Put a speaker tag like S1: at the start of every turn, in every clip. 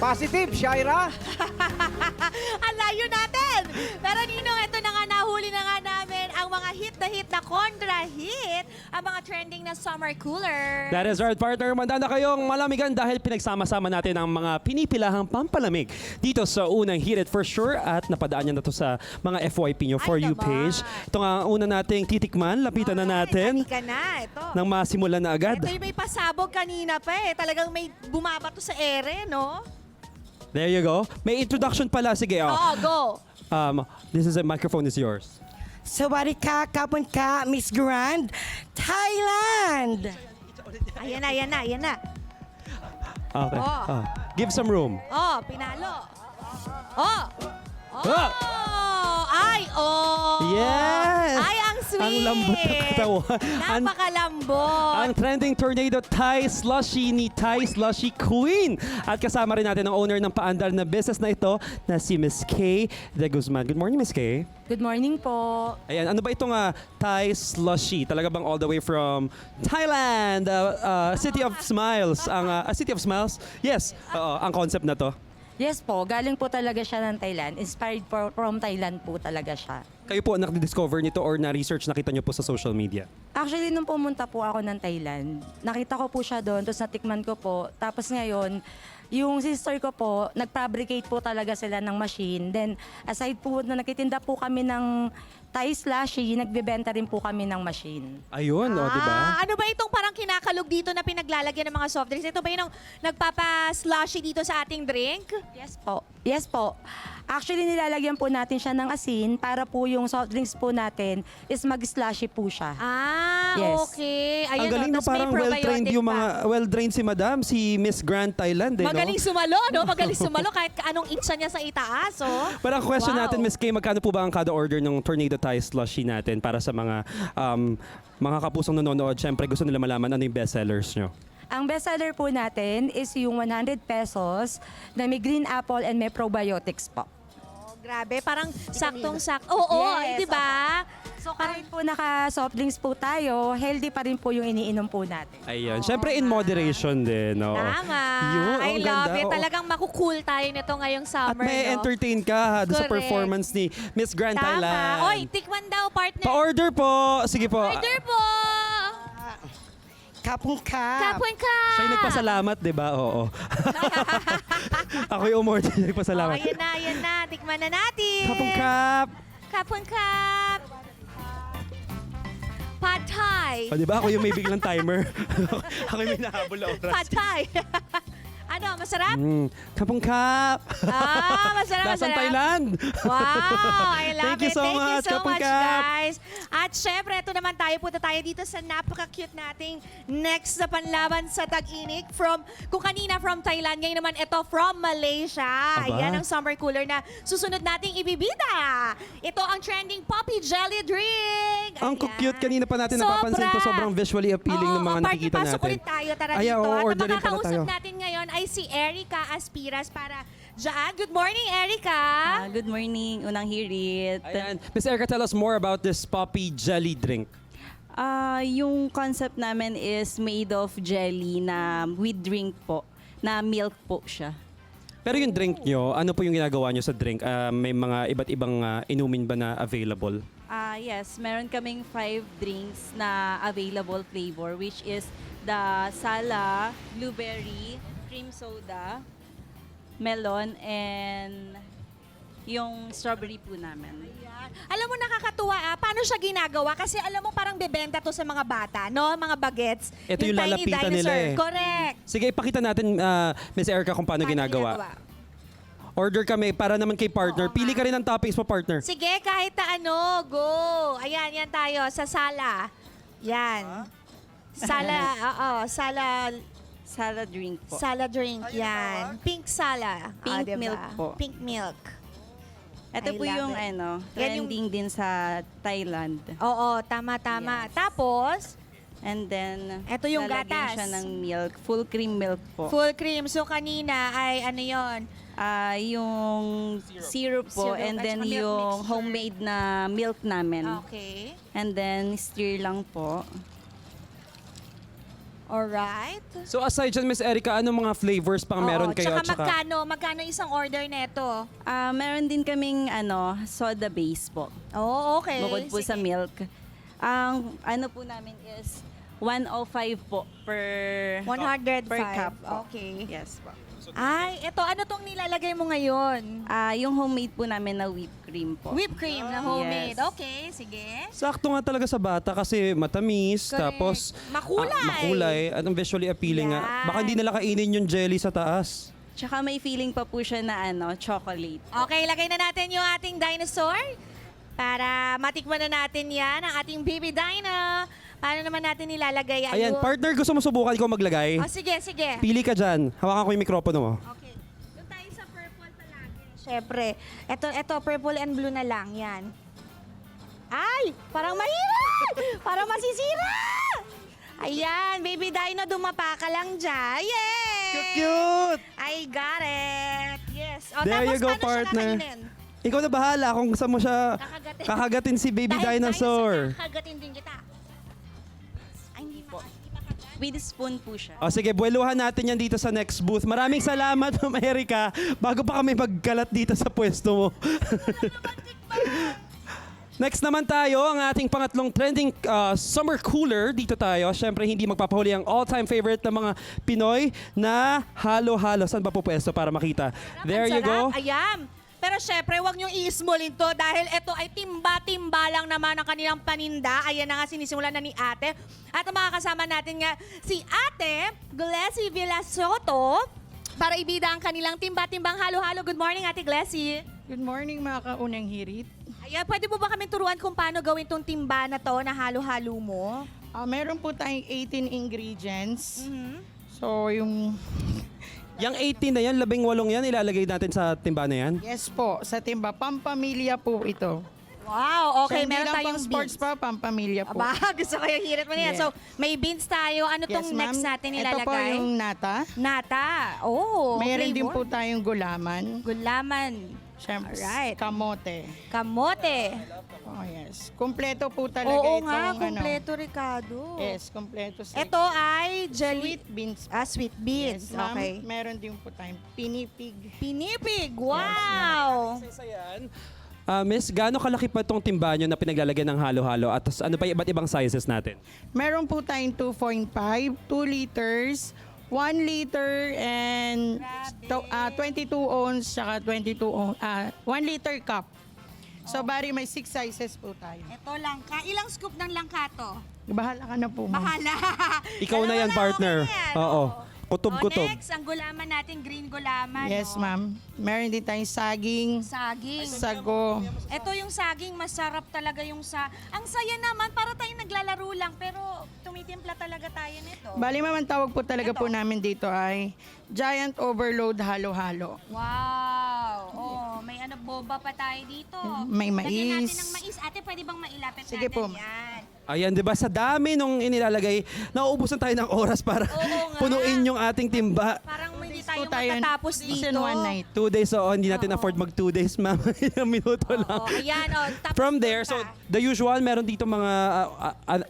S1: Positive, Shaira.
S2: Ang layo natin! Pero Ninong, ito na nga, nahuli na nga namin ang mga hit na kontra-hit, ang mga trending na summer cooler.
S3: That is right, partner. Manda na kayong malamigan dahil pinagsama-sama natin ang mga pinipilahang pampalamig dito sa unang Hit It For Sure at napadaan niya na to sa mga FYP nyo For
S2: Ay,
S3: You
S2: naman.
S3: page. Ito nga ang una nating titikman. Lapitan na natin
S2: Halika na, ito.
S3: nang masimulan na agad.
S2: Ito yung may pasabog kanina pa eh. Talagang may bumabato sa ere, no?
S3: There you go. May introduction pala. Sige, oh.
S2: Oo, go.
S3: This is a microphone is yours.
S4: Sawari ka, kapon ka, Miss Grand, Thailand!
S2: Ayan na, ayan na, ayan na.
S3: Okay.
S2: Oh.
S3: Give some room.
S2: Oh, pinalo. Oh! Oh!
S3: Ah!
S2: Ay, oh!
S3: Yes!
S2: Ay, ang sweet!
S3: Ang lambot ng katawan.
S2: Napakalambot.
S3: Ang trending tornado Thai Slushy ni Thai Slushy Queen. At kasama rin natin ang owner ng paandar na business na ito na si Miss Kay De Guzman. Good morning, Miss Kay.
S5: Good morning po.
S3: Ayan, ano ba itong Thai Slushy? Talaga bang all the way from Thailand? City of Smiles. City of Smiles? Yes, ang concept na to.
S5: Yes po, galing po talaga siya ng Thailand. Inspired from Thailand po talaga siya.
S3: Kayo po nakadiscover nito or na-research nakita nyo po sa social media?
S5: Actually, nung pumunta po ako ng Thailand, nakita ko po siya doon, tapos natikman ko po. Tapos ngayon, yung sister ko po, nag-fabricate po talaga sila ng machine. Then, aside po na nagtitinda po kami ng Thai slushy, nagbebenta rin po kami ng machine.
S3: Ayun, di ba?
S2: Ano ba itong parang kinakalog dito na pinaglalagyan ng mga soft drinks? Ito ba yung nagpapa-slushy dito sa ating drink?
S5: Yes po. Yes po. Actually, nilalagyan po natin siya ng asin para po yung soft drinks po natin is mag-slushy po siya. Yes.
S2: Okay.
S3: Ang
S2: Ayun,
S3: galing
S2: no,
S3: na
S2: tas may
S3: parang well-trained
S2: probiotic
S3: yung
S2: pa.
S3: mga well-trained si Madam, si Miss Grand Thailand, eh,
S2: Magaling
S3: no?
S2: sumalo, no? Magaling sumalo kahit anong itsa niya sa itaas, oh.
S3: Pero ang question
S2: Wow.
S3: natin, Miss Kay, magkano po ba ang kada order ng Tornado Thai Slushy natin para sa mga kapusong nanonood? Siyempre, gusto nila malaman ano yung bestsellers nyo.
S5: Ang bestseller po natin is yung 100 pesos na may green apple and may probiotics po.
S2: Oh, grabe, parang saktong-sak. Oo,
S5: Yes,
S2: di ba?
S5: So kahit po naka-soft drinks po tayo, healthy pa rin po yung iniinom po natin.
S3: Ayun. Siyempre, in moderation din. No?
S2: Tama.
S3: Yun,
S2: I
S3: ang
S2: love
S3: ganda,
S2: it.
S3: oo.
S2: Talagang makukool tayo nito ngayong
S3: At
S2: summer,
S3: may
S2: no?
S3: entertain ka doon sa
S2: Correct.
S3: performance ni Miss Grand
S2: Tama.
S3: Thailand.
S2: Oy, tikman daw, partner.
S3: Pa-order po. Sige po.
S2: Order po.
S4: Kapon ka.
S2: Kapon ka.
S3: Siya yung nagpasalamat, di ba? Oo. Ako yung umorder
S2: Oh,
S3: nagpasalamat.
S2: ayan na. Tikman na natin.
S3: Kapong kap.
S2: Kapon kap. Pad Thai.
S3: O, di ba? Ako yung may biglang timer. Ako yung may nahabol na oras.
S2: Pad Thai. Ano, masarap?
S3: Kapong kap.
S2: Masarap,
S3: Lasang
S2: masarap.
S3: Thailand.
S2: Wow, I love
S3: Thank you
S2: it.
S3: so
S2: Thank you
S3: much,
S2: so
S3: Kapon
S2: much,
S3: Kap.
S2: guys. At syempre, ito naman punta tayo dito sa napaka-cute nating next na panlaban sa Tag-Init. Kung kanina from Thailand, ngayon naman ito from Malaysia.
S3: Aba.
S2: Ayan ang summer cooler na susunod nating ibibida. Ito ang trending Poppy Jelly Drink.
S3: Ang
S2: Ayan.
S3: cute. Kanina pa natin
S2: Sobra.
S3: napapansin to. Sobrang visually appealing ng mga
S2: partner,
S3: nakikita
S2: pasok
S3: natin.
S2: ulit tayo. Tara
S3: Ay,
S2: dito.
S3: oo,
S2: At
S3: orderin pala
S2: makakausap
S3: tayo.
S2: natin ngayon ay si Erica Aspiras para dyan. Good morning, Erica.
S6: Good morning, unang hirit.
S3: Ayan. Miss Erica, tell us more about this Poppy Jelly Drink.
S6: Yung concept namin is made of jelly na with drink po, na milk po siya.
S3: Pero yung drink nyo, ano po yung ginagawa nyo sa drink? May mga iba't ibang inumin ba na available?
S6: Yes, meron kaming 5 drinks na available flavor which is the sala, blueberry, cream soda, melon, and yung strawberry po namin.
S2: Alam mo, nakakatuwa paano siya ginagawa? Kasi alam mo, parang bebenta to sa mga bata, no? Mga bagets.
S3: Ito yung
S2: tiny
S3: lalapitan
S2: dinosaur.
S3: nila eh.
S2: Correct.
S3: Sige, ipakita natin, Miss Erica, kung paano ginagawa. Order kami para naman kay partner.
S2: Oo,
S3: Pili ka rin ng toppings mo, partner.
S2: Sige, kahit na ano, go. Ayan, yan tayo, sa sala. Yan. Sala, oo,
S6: Sala drink po.
S2: sala drink, yan. Pink sala.
S6: Pink
S2: diba?
S6: milk po.
S2: Pink milk.
S6: Ito
S2: I
S6: po
S2: love
S6: yung
S2: it. Yan yung-
S6: trending din sa Thailand.
S2: Oo, tama.
S6: Yes.
S2: Tapos,
S6: And then,
S2: Ito yung
S6: lalagyan
S2: gatas.
S6: siya ng milk, full cream milk po.
S2: full cream. So, kanina ay ano yon?
S6: Yung syrup po,
S2: Syrup
S6: and
S2: at
S6: then
S2: saka milk
S6: yung
S2: mixture.
S6: homemade na milk namin.
S2: Okay.
S6: And then, stir lang po.
S2: Alright.
S3: So aside dyan, Miss Erica, ano mga flavors pang meron
S2: Oo,
S3: kayo?
S2: tsaka magkano isang order neto?
S6: Meron din kaming soda base po.
S2: Oh, okay.
S6: Bukod po sa
S2: Sige.
S6: milk. Ang ano po namin is 105 po per
S2: 105.
S6: per cup po.
S2: Okay.
S6: Yes po.
S2: Ay, eto, ano tong nilalagay mo ngayon?
S6: Yung homemade po namin na whipped cream po.
S2: Whipped cream na homemade.
S6: Yes.
S2: Okay, sige.
S3: Sakto nga talaga sa bata kasi matamis,
S2: Correct.
S3: tapos
S2: Makulay.
S3: makulay at ang visually appealing nga.
S2: Yan.
S3: Baka hindi nila kainin yung jelly sa taas.
S6: Tsaka may feeling pa po siya na chocolate.
S2: Okay, lagay na natin yung ating dinosaur para matikman na natin yan, ang ating baby dino. Paano naman natin nilalagay?
S3: Ayan, partner, gusto mo subukan ko maglagay?
S2: Oh, sige, sige.
S3: Pili ka dyan. Hawakan ko yung mikropono mo.
S2: Okay. Doon tayo sa purple palagi. Siyempre. Ito, purple and blue na lang. Yan. Ay! Parang mahirap! Parang masisira! Ayan, baby dino, dumapa ka lang dyan. Yay!
S3: Cute!
S2: I got it! Yes. O,
S3: There
S2: tapos
S3: you go,
S2: paano siya
S3: partner.
S2: kakainin?
S3: Ikaw na bahala kung saan mo siya
S2: Kakagatin.
S3: kakagatin si baby
S2: Dahil
S3: dinosaur.
S2: tayo sa kakagatin din kita. Ay, hindi makagat.
S6: With spoon po siya.
S3: O sige, buweluhan natin yan dito sa next booth. Maraming salamat, Ma'am Erica. Bago pa kami magkalat dito sa pwesto mo. Next naman tayo, ang ating pangatlong trending summer cooler. Dito tayo. Siyempre, hindi magpapahuli ang all-time favorite ng mga Pinoy na halo-halo. Saan ba po pwesto para makita? There
S2: Ang
S3: you go.
S2: sarap. Ayan. Pero syempre, huwag niyong i-smallin to dahil ito ay timba-timba lang naman ang kanilang paninda. Ayan na nga, sinisimulan na ni ate. At ang makakasama natin nga si ate Glessy Villasoto para ibida ang kanilang timba-timbang halo-halo. Good morning, ate Glessy.
S4: Good morning mga kaunang hirit.
S2: Ayan, pwede mo ba kami turuan kung paano gawin tong timba na to na halo-halo mo?
S4: Meron po tayong 18 ingredients.
S2: Mhm.
S4: So yung,
S3: Yung 18 na yan, 18 yan, ilalagay natin sa timba na yan.
S4: yes po, sa timba, pampamilya po ito.
S2: Wow, okay.
S4: So, hindi
S2: Meron
S4: lang
S2: tayong
S4: pang sports
S2: beans.
S4: pa, pampamilya po.
S2: Aba, gusto ko yung hirit mo na yan.
S4: Yeah.
S2: So, may beans tayo. Ano tong
S4: Yes, ma'am.
S2: next natin
S4: Ito
S2: nilalagay?
S4: po yung nata.
S2: Nata. Oh,
S4: Mayroon din
S2: flavor.
S4: po tayong gulaman.
S2: Gulaman.
S4: Siyempre,
S2: Alright.
S4: kamote.
S2: Kamote.
S4: Oh yes. Kumpleto po talaga
S2: Oo
S4: itong
S2: nga, kompleto, Ricardo.
S4: Yes, kumpleto.
S2: Ito ay jelly.
S4: Sweet beans.
S2: Sweet beans.
S4: Yes, ma'am.
S2: Okay.
S4: Meron din po tayong pinipig.
S2: Pinipig. Wow.
S3: Isa yan. Miss, gaano kalaki pa itong timba nyo na pinaglalagyan ng halo-halo? At ano pa yung iba't ibang sizes natin?
S4: Meron po tayong 2.5, 2 liters, 1 liter, and 22 ounce, saka 22 ounce, 1 liter cup. So, bari may 6 sizes po tayo.
S2: Ito langka. Ilang scoop ng langka to?
S4: Bahala ka na po, ma'am.
S2: Bahala.
S3: Ikaw na yan,
S2: Dalawa
S3: partner.
S2: okay na yan.
S3: Oo.
S2: Oh,
S3: Kutob-kutob.
S2: next, ang gulaman natin, green gulaman.
S4: Yes,
S2: oh.
S4: ma'am. Meron din tayong saging,
S2: Saging.
S4: sago.
S2: Ito yung saging, masarap talaga yung sa... Ang saya naman, para tayong naglalaro lang, pero tumitimpla talaga tayo nito.
S4: Bali, ma'am, ang tawag po talaga
S2: Ito.
S4: po namin dito ay Giant Overload Halo-Halo.
S2: Wow! Oh, may ano, boba pa tayo dito.
S4: May
S2: Lagyan natin
S4: mais.
S2: ng mais. Ate, pwede bang mailapit
S4: Sige
S2: natin
S4: po.
S2: yan?
S3: Ayan, di ba? Sa dami nung inilalagay, nauubusan tayo ng oras para
S2: Oo nga.
S3: punuin yung ating timba.
S2: Parang hindi
S4: days
S2: tayo
S4: po tayo-
S2: matatapos
S4: 2 days
S2: dito.
S4: and 1 night.
S3: 2 days, oo. Hindi natin afford mag 2 days, ma'am. Ilang minuto lang.
S2: Oo, ayan, oh. Tapos
S3: From
S2: dun
S3: there,
S2: pa.
S3: so the usual, meron dito mga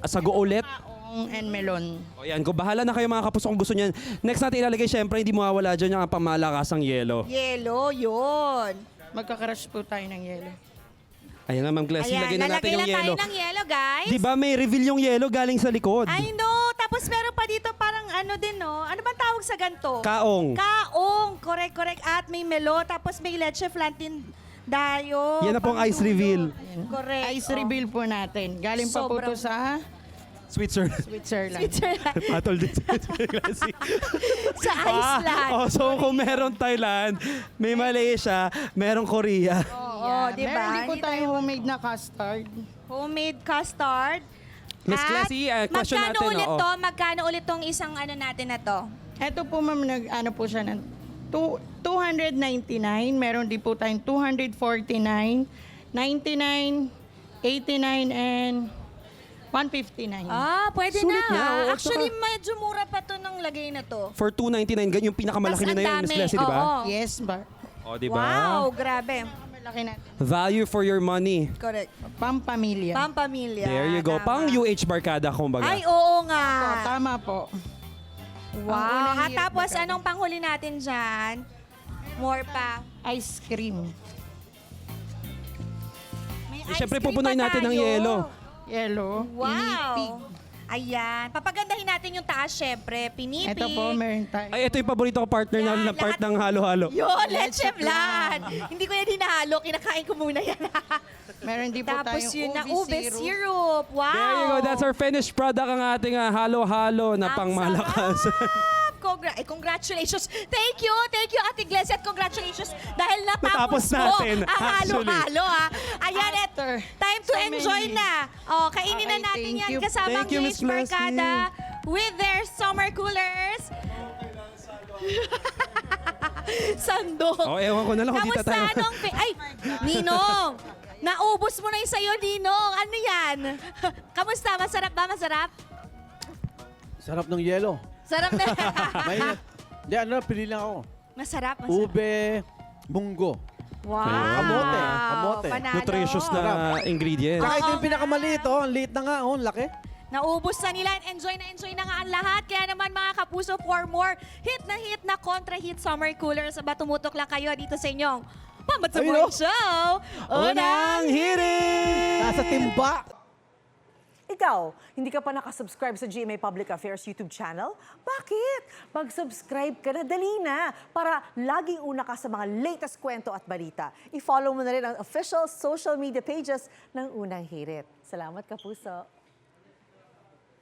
S3: sago ulit.
S4: Paong and melon.
S3: O yan, kung bahala na kayo mga kapuso kung gusto niyan. Next natin ilalagay, syempre, hindi mawawala dyan yung pamamalakasang yelo.
S2: Yelo, yun.
S4: Magkakrush po tayo ng yelo.
S3: Ayan na, Ma'am Glassy,
S2: Ayan,
S3: lagay na natin
S2: lalagay
S3: yung
S2: lang
S3: yelo.
S2: tayo ng yelo, guys.
S3: Di ba may reveal yung yelo galing sa likod?
S2: I know. Tapos meron pa dito parang ano din, no? Ano bang tawag sa ganito?
S3: Kaong.
S2: Kaong. Correct, correct. At may melo. Tapos may leche flan din dayo.
S3: Yan na pong ice reveal.
S2: Correct.
S4: Ice reveal po natin. Galing pa po
S2: Sobrang-
S4: to sa
S3: Switzerland.
S4: Switzerland.
S2: Switzerland.
S3: Patol din sa Glassy.
S2: sa Iceland.
S3: Oh, so kung meron Thailand, may Malaysia, merong Korea.
S2: Oo, di ba?
S4: Meron din po
S2: Hindi
S4: tayong homemade na custard.
S2: Homemade custard.
S3: Miss
S2: At
S3: Glassy, question
S2: magkano
S3: natin,
S2: ulit
S3: oo.
S2: to? Magkano ulit tong isang ano natin na to?
S4: Ito po ma'am, ano po siya ng 299. Meron din po tayong 249, 99, 89, and 159.
S2: Ah, pwede
S3: Sulit
S2: na.
S3: na, oo,
S2: Actually,
S3: tsaka-
S2: medyo mura pa to ng lagay na to.
S3: For 299, ganyan yung pinakamalaki
S2: Tas
S3: nyo na
S2: ang
S3: yun, Miss
S2: dami,
S3: Glassy, di ba?
S2: oo.
S4: Yes, ba?
S3: O, di ba?
S2: Wow, grabe.
S4: Malaki natin.
S3: Value for your money.
S2: Correct.
S4: Pampamilya.
S2: Pampamilya.
S3: There you go.
S2: Tama.
S3: Pang UH Barkada, kumbaga.
S2: Ay, oo nga.
S4: Tama po.
S2: Wow.
S4: unang
S2: At
S4: hirit
S2: tapos,
S4: na
S2: anong panghuli natin dyan? More pa.
S4: ice cream.
S2: May
S3: Eh,
S2: ice
S3: syempre,
S2: cream
S3: pupunuin
S2: pa
S3: natin ng
S2: tayo.
S3: yelo.
S4: Yellow.
S2: Wow.
S4: Pinipig.
S2: Ayan. Papagandahin natin yung taas, syempre. Pinipig.
S4: Ito po, meron tayo.
S3: Ay, ito yung paborito ko partner
S2: Yan,
S3: na part
S2: lahat-
S3: ng halo-halo.
S2: Yun, leche flan. Hindi ko yan hinahalo. Kinakain ko muna yan.
S4: Meron din po
S2: Tapos
S4: tayong
S2: yun na
S4: ube
S2: ube
S4: syrup.
S2: syrup. Wow.
S3: There you go. That's our finished product, ang ating halo-halo na
S2: Ang
S3: pangmalakas.
S2: sarap! Congratulations. Thank you, Ate Glesia, at congratulations dahil natapos
S3: Natapos
S2: mo
S3: natin,
S2: ang
S3: actually.
S2: halo-halo. Ayan,
S4: After
S2: time to
S4: so
S2: enjoy
S4: many.
S2: na. Oh, kainin na
S4: Okay,
S2: natin
S4: thank
S2: yan
S4: you.
S2: kasama
S3: Thank you, Miss
S2: Grace Barcada
S3: Blessy.
S2: with their summer coolers. Sandok.
S3: Oh, ewan ko na lang kung kita
S2: Kamusta?
S3: tayo.
S2: Ay, Ninong! Naubos mo na yung sayo, Ninong. Ano yan? Kamusta? Masarap ba? Masarap?
S1: Sarap ng yelo.
S2: Sarap na.
S1: Mainit. Hindi, pili lang ako.
S2: Masarap.
S1: Ube, munggo.
S2: Wow.
S1: Kamote, kamote.
S2: Panalo.
S3: Nutritious na ingredients.
S1: Tsaka ito yung pinakamaliit, oh. Ang liit na nga, oh. Ang laki.
S2: Naubos na nila and enjoy na nga ang lahat. Kaya naman mga kapuso, for more hit na kontra-hit summer coolers, ba tumutok lang kayo dito sa inyong Pambat sa
S1: Ayun,
S2: Morning
S1: oh.
S2: Show.
S3: Unang hirit!
S1: Nasa timba.
S7: Ikaw, hindi ka pa nakasubscribe sa GMA Public Affairs YouTube channel? Bakit? Mag-subscribe ka na, dali na, para laging una ka sa mga latest kwento at balita. I-follow mo na rin ang official social media pages ng Unang Hirit. Salamat, Kapuso.